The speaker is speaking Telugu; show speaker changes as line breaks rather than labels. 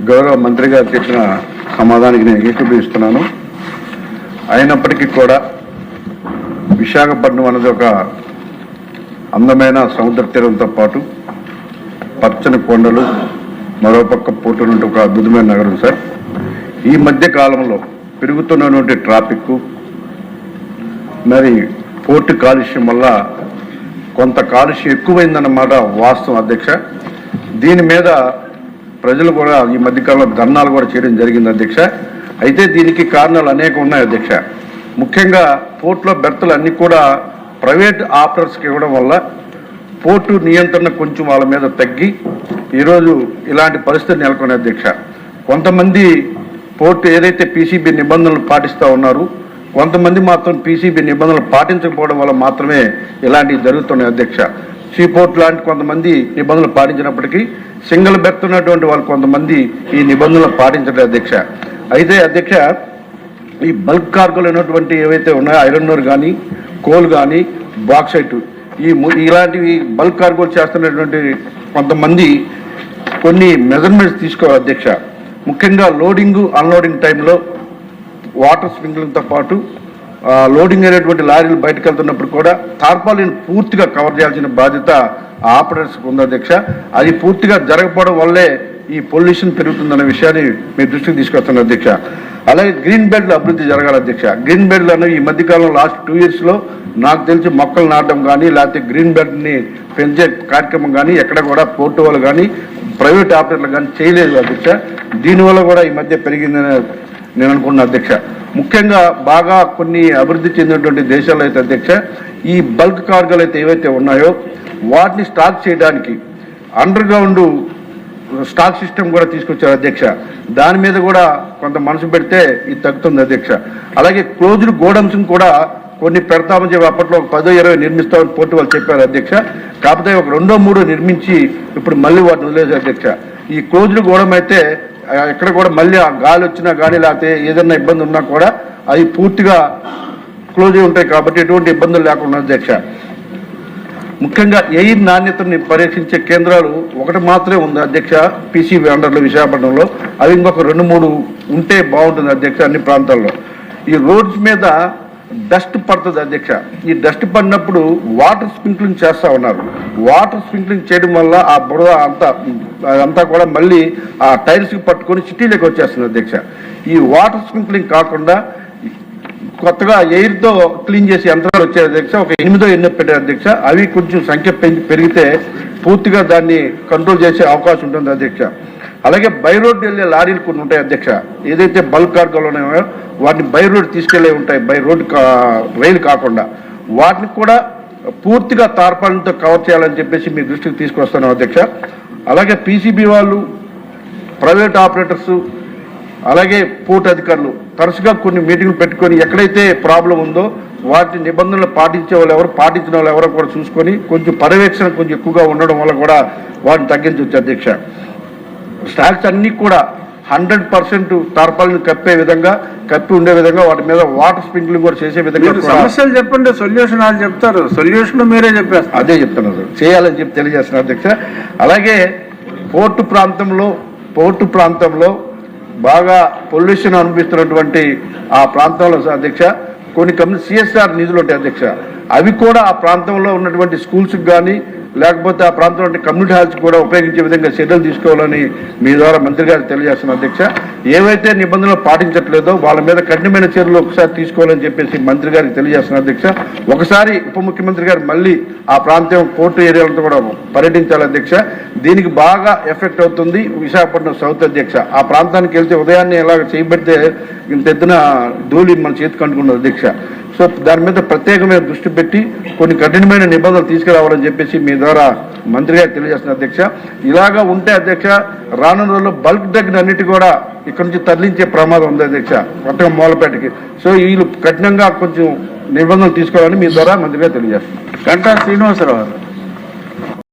గౌరవ మంత్రి గారు చెప్పిన సమాధానానికి నేను ఏకీభవిస్తున్నాను. అయినప్పటికీ కూడా విశాఖపట్నం అనేది ఒక అందమైన సముద్ర తీరంతో పాటు పచ్చని కొండలు, మరోపక్క పోర్టు నుండి ఒక అద్భుతమైన నగరం సార్. ఈ మధ్య కాలంలో పెరుగుతున్నటువంటి ట్రాఫిక్, మరి పోర్టు కాలుష్యం వల్ల కొంత కాలుష్యం ఎక్కువైందన్నమాట వాస్తవం అధ్యక్ష. దీని మీద ప్రజలు కూడా ఈ మధ్యకాలంలో ధర్నాలు కూడా చేయడం జరిగింది అధ్యక్ష. అయితే దీనికి కారణాలు అనేక ఉన్నాయి అధ్యక్ష. ముఖ్యంగా పోర్టులో బెర్తలు అన్నీ కూడా ప్రైవేట్ ఆపరేటర్స్కి ఇవ్వడం వల్ల పోర్టు నియంత్రణ కొంచెం వాళ్ళ మీద తగ్గి ఈరోజు ఇలాంటి పరిస్థితి నెలకొనే అధ్యక్ష. కొంతమంది పోర్టు ఏదైతే పీసీబీ నిబంధనలు పాటిస్తూ ఉన్నారు, కొంతమంది మాత్రం పీసీబీ నిబంధనలు పాటించకపోవడం వల్ల మాత్రమే ఇలాంటివి జరుగుతున్నాయి అధ్యక్ష. సీపోర్ట్ లాంటి కొంతమంది నిబంధనలు పాటించినప్పటికీ సింగిల్ బెర్త్ ఉన్నటువంటి వాళ్ళు కొంతమంది ఈ నిబంధనలు పాటించలేదు అధ్యక్ష. అయితే అధ్యక్ష, ఈ బల్క్ కార్గోలు అయినటువంటి ఏవైతే ఉన్నాయో ఐరన్ ఓర్ కానీ, కోల్ కానీ, బాక్సైట్, ఇలాంటివి బల్క్ కార్గోలు చేస్తున్నటువంటి కొంతమంది కొన్ని మెజర్మెంట్స్ తీసుకోవాలి అధ్యక్ష. ముఖ్యంగా లోడింగ్ అన్లోడింగ్ టైంలో వాటర్ స్ప్రింక్లర్తో పాటు లోడింగ్ అయినటువంటి లారీలు బయటకు వెళ్తున్నప్పుడు కూడా టార్పాలిన్ పూర్తిగా కవర్ చేయాల్సిన బాధ్యత ఆపరేటర్స్కి ఉంది అధ్యక్ష. అది పూర్తిగా జరగకపోవడం వల్లే ఈ పొల్యూషన్ పెరుగుతుందన్న విషయాన్ని మీ దృష్టికి తీసుకొస్తున్నారు అధ్యక్ష. అలాగే గ్రీన్ బెల్ట్ అభివృద్ధి జరగాలి అధ్యక్ష. గ్రీన్ బెల్ట్ అనేవి ఈ మధ్యకాలంలో లాస్ట్ 2 yearsలో నాకు తెలిసి మొక్కలు నాటడం కానీ, లేకపోతే గ్రీన్ బెల్ట్ని పెంచే కార్యక్రమం కానీ ఎక్కడ కూడా పోర్టు వాళ్ళు కానీ ప్రైవేట్ ఆపరేటర్లు కానీ చేయలేదు అధ్యక్ష. దీనివల్ల కూడా ఈ మధ్య పెరిగిందని నేను అనుకున్నాను అధ్యక్ష. ముఖ్యంగా బాగా కొన్ని అభివృద్ధి చెందినటువంటి దేశాల్లో అయితే అధ్యక్ష, ఈ బల్క్ కార్గోలు అయితే ఏవైతే ఉన్నాయో వాటిని స్టాక్ చేయడానికి అండర్ గ్రౌండ్ స్టాక్ సిస్టమ్ కూడా తీసుకొచ్చారు అధ్యక్ష. దాని మీద కూడా కొంత మనసు పెడితే ఇది తగ్గుతుంది అధ్యక్ష. అలాగే క్లోజ్డ్ గోడౌన్స్ కూడా కొన్ని పెడతామని చెప్పి అప్పట్లో 10-20 నిర్మిస్తామని పోర్టు వాళ్ళు చెప్పారు అధ్యక్ష. కాకపోతే ఒక 2-3 నిర్మించి ఇప్పుడు మళ్ళీ వాటిని వదిలేశారు అధ్యక్ష. ఈ క్లోజ్డ్ గోడౌన్ అయితే ఎక్కడ కూడా మళ్ళీ ఆ గాలి వచ్చినా కానీ లేకపోతే ఏదైనా ఇబ్బంది ఉన్నా కూడా అవి పూర్తిగా క్లోజ్ అయి ఉంటాయి కాబట్టి ఎటువంటి ఇబ్బందులు లేకుండా అధ్యక్ష. ముఖ్యంగా ఎయిర్ నాణ్యతని పరీక్షించే కేంద్రాలు ఒకటి మాత్రమే ఉంది అధ్యక్ష పీసీబీ అండర్లో విశాఖపట్నంలో. అవి ఇంకొక 2-3 ఉంటే బాగుంటుంది అధ్యక్ష అన్ని ప్రాంతాల్లో. ఈ రోడ్స్ మీద డస్ట్ పడుతుంది అధ్యక్ష. ఈ డస్ట్ పడినప్పుడు వాటర్ స్ప్రింక్లింగ్ చేస్తూ ఉన్నారు. వాటర్ స్ప్రింక్లింగ్ చేయడం వల్ల ఆ బురద అంతా కూడా మళ్ళీ ఆ టైల్స్కి పట్టుకొని సిటీలోకి వచ్చేస్తుంది అధ్యక్ష. ఈ వాటర్ స్ప్రింక్లింగ్ కాకుండా కొత్తగా ఎయిర్తో క్లీన్ చేసే యంత్రాలు వచ్చాయి అధ్యక్ష. ఒక 8 ఎన్నో పెట్టారు అధ్యక్ష. అవి కొంచెం సంఖ్య పెరిగితే పూర్తిగా దాన్ని కంట్రోల్ చేసే అవకాశం ఉంటుంది అధ్యక్ష. అలాగే బై రోడ్ వెళ్ళే లారీలు కొన్ని ఉంటాయి అధ్యక్ష. ఏదైతే బల్క్ కార్గోలు ఉన్నాయో వాటిని బై రోడ్ తీసుకెళ్లే ఉంటాయి, బై రోడ్ రైలు కాకుండా వాటిని కూడా పూర్తిగా తార్పాలతో కవర్ చేయాలని చెప్పేసి మీ దృష్టికి తీసుకొస్తున్నాం అధ్యక్ష. అలాగే పీసీబీ వాళ్ళు, ప్రైవేట్ ఆపరేటర్స్, అలాగే పోర్టు అధికారులు తరచుగా కొన్ని మీటింగ్లు పెట్టుకొని ఎక్కడైతే ప్రాబ్లం ఉందో వాటి నిబంధనలు పాటించే వాళ్ళు ఎవరు, పాటించిన వాళ్ళు ఎవరో కూడా చూసుకొని కొంచెం పర్యవేక్షణ కొంచెం ఎక్కువగా ఉండడం వల్ల కూడా వాటిని తగ్గించవచ్చు అధ్యక్ష. స్టాక్స్ అన్నీ కూడా 100% తార్పాలను కప్పి ఉండే విధంగా వాటి మీద వాటర్ స్ప్రింక్లింగ్ కూడా చేసే విధంగా
సమస్యలు చెప్పండి, సొల్యూషన్ వాళ్ళు చెప్తారు, సొల్యూషన్ మీరే చెప్పేస్తారు.
అదే చెప్తున్నారు, చేయాలని చెప్పి తెలియజేస్తున్నారు అధ్యక్ష. అలాగే పోర్టు ప్రాంతంలో బాగా పొల్యూషన్ అనిపిస్తున్నటువంటి ఆ ప్రాంతంలో అధ్యక్ష కొన్ని సిఎస్ఆర్ నిధులు ఉంటాయి అధ్యక్ష. అవి కూడా ఆ ప్రాంతంలో ఉన్నటువంటి స్కూల్స్కి కానీ లేకపోతే ఆ ప్రాంతంలో కమ్యూనిటీ హాల్స్ కూడా ఉపయోగించే విధంగా చర్యలు తీసుకోవాలని మీ ద్వారా మంత్రి గారు తెలియజేస్తున్నారు అధ్యక్ష. ఏవైతే నిబంధనలు పాటించట్లేదో వాళ్ళ మీద కఠినమైన చర్యలు ఒకసారి తీసుకోవాలని చెప్పేసి మంత్రి గారికి తెలియజేస్తున్నారు అధ్యక్ష. ఒకసారి ఉప ముఖ్యమంత్రి గారు మళ్ళీ ఆ ప్రాంతం పోర్టు ఏరియాలతో కూడా పర్యటించాలి అధ్యక్ష. దీనికి బాగా ఎఫెక్ట్ అవుతుంది విశాఖపట్నం సౌత్ అధ్యక్ష. ఆ ప్రాంతానికి వెళ్తే ఉదయాన్నే ఎలా చేయబడితే ఇంత ఎత్తున ధూళి మన చేతికి అంటుకున్నది అధ్యక్ష. సో దాని మీద ప్రత్యేకమైన దృష్టి పెట్టి కొన్ని కఠినమైన నిబంధనలు తీసుకురావాలని చెప్పేసి మీ ద్వారా మంత్రి గారు తెలియజేస్తున్నారు అధ్యక్ష. ఇలాగా ఉంటే అధ్యక్ష రానున్న రోజుల్లో బల్క్ డ్రగ్ అన్నిటి కూడా ఇక్కడ నుంచి తరలించే ప్రమాదం ఉంది అధ్యక్ష, కొత్తగా మూలపేటకి. సో వీళ్ళు కఠినంగా కొంచెం నిబంధనలు తీసుకోవాలని మీ ద్వారా మంత్రి గారు తెలియజేస్తున్నారు.
గంటా శ్రీనివాసరావు.